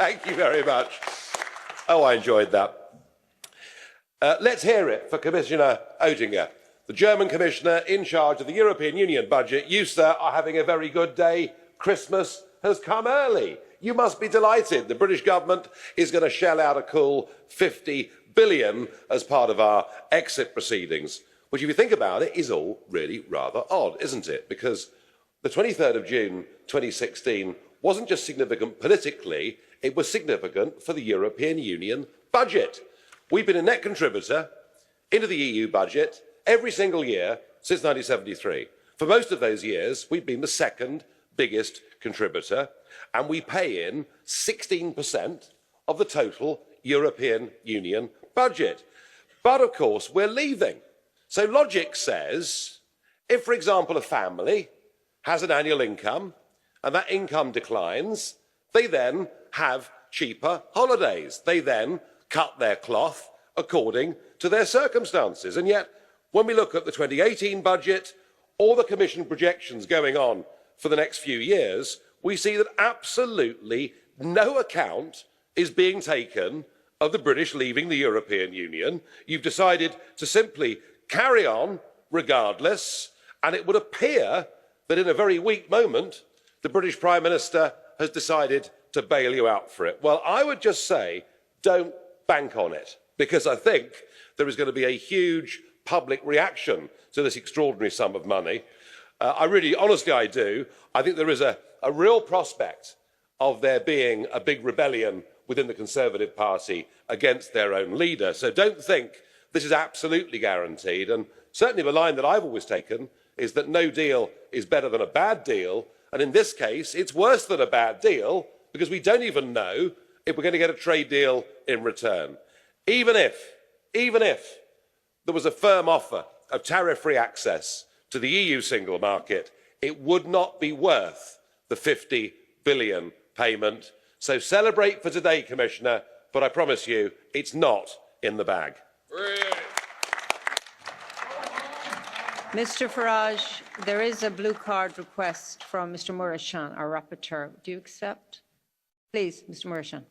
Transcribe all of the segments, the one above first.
Thank you very much. Oh, I enjoyed that. Let's hear it for Commissioner Oettinger, the German Commissioner in charge of the European Union budget. You, sir, are having a very good day. Christmas has come early. You must be delighted. The British government is going to shell out a cool 50 billion as part of our exit proceedings, which, if you think about it, is all really rather odd, isn't it? Because the 23rd of June 2016 wasn't just significant politically, it was significant for the European Union budget. We've been a net contributor into the EU budget every single year since 1973. For most of those years, we've been the second biggest contributor, and we pay in 16% of the total European Union budget. But of course, we're leaving. So logic says, if, for example, a family has an annual income and that income declines, they then have cheaper holidays. They then cut their cloth according to their circumstances. And yet, when we look at the 2018 budget or the Commission projections going on for the next few years, we see that absolutely no account is being taken of the British leaving the European Union. You've decided to simply carry on regardless, and it would appear that in a very weak moment, the British Prime Minister has decided to bail you out for it. Well, I would just say, don't bank on it, because I think there is going to be a huge public reaction to this extraordinary sum of money. Honestly, I do. I think there is a real prospect of there being a big rebellion within the Conservative Party against their own leader. So don't think this is absolutely guaranteed. And certainly the line that I've always taken is that no deal is better than a bad deal. And in this case, it's worse than a bad deal because we don't even know if we're going to get a trade deal in return. Even if there was a firm offer of tariff-free access to the EU single market, it would not be worth the 50 billion payment. So celebrate for today, Commissioner, but I promise you, it's not in the bag. Mr Farage, there is a blue card request from Mr Mureşan, our rapporteur. Do you accept? Please, Mr Mureşan.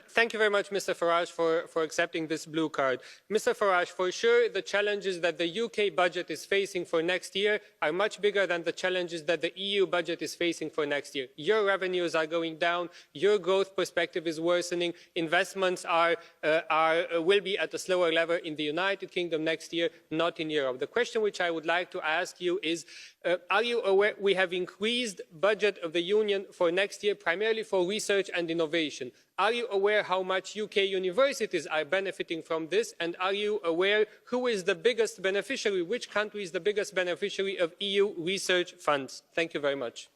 Thank you very much, Mr Farage, for accepting this blue card. Mr Farage, for sure, the challenges that the UK budget is facing for next year are much bigger than the challenges that the EU budget is facing for next year. Your revenues are going down, your growth perspective is worsening, investments will be at a slower level in the United Kingdom next year, not in Europe. The question which I would like to ask you is, are you aware we have increased budget of the Union for next year primarily for research and innovation? Are you aware how much UK universities are benefiting from this? And are you aware who is the biggest beneficiary, which country is the biggest beneficiary of EU research funds? Thank you very much.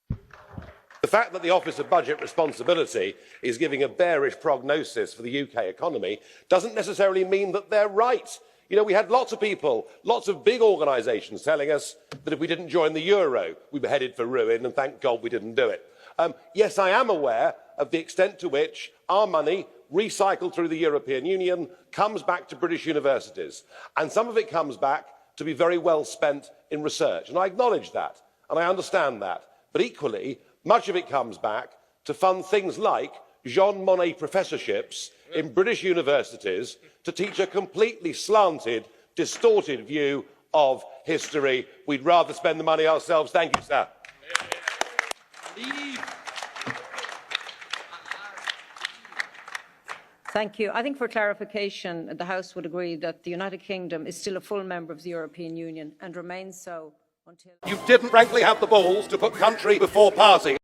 The fact that the Office of Budget Responsibility is giving a bearish prognosis for the UK economy doesn't necessarily mean that they're right. You know, we had lots of people, lots of big organisations telling us that if we didn't join the euro, we were headed for ruin, and thank God we didn't do it. Yes, I am aware of the extent to which our money, recycled through the European Union, comes back to British universities. And some of it comes back to be very well spent in research. And I acknowledge that, and I understand that. But equally, much of it comes back to fund things like Jean Monnet professorships in British universities to teach a completely slanted, distorted view of history. We'd rather spend the money ourselves. Thank you, sir. Thank you. I think for clarification, the House would agree that the United Kingdom is still a full member of the European Union and remains so until... You didn't frankly have the balls to put country before party.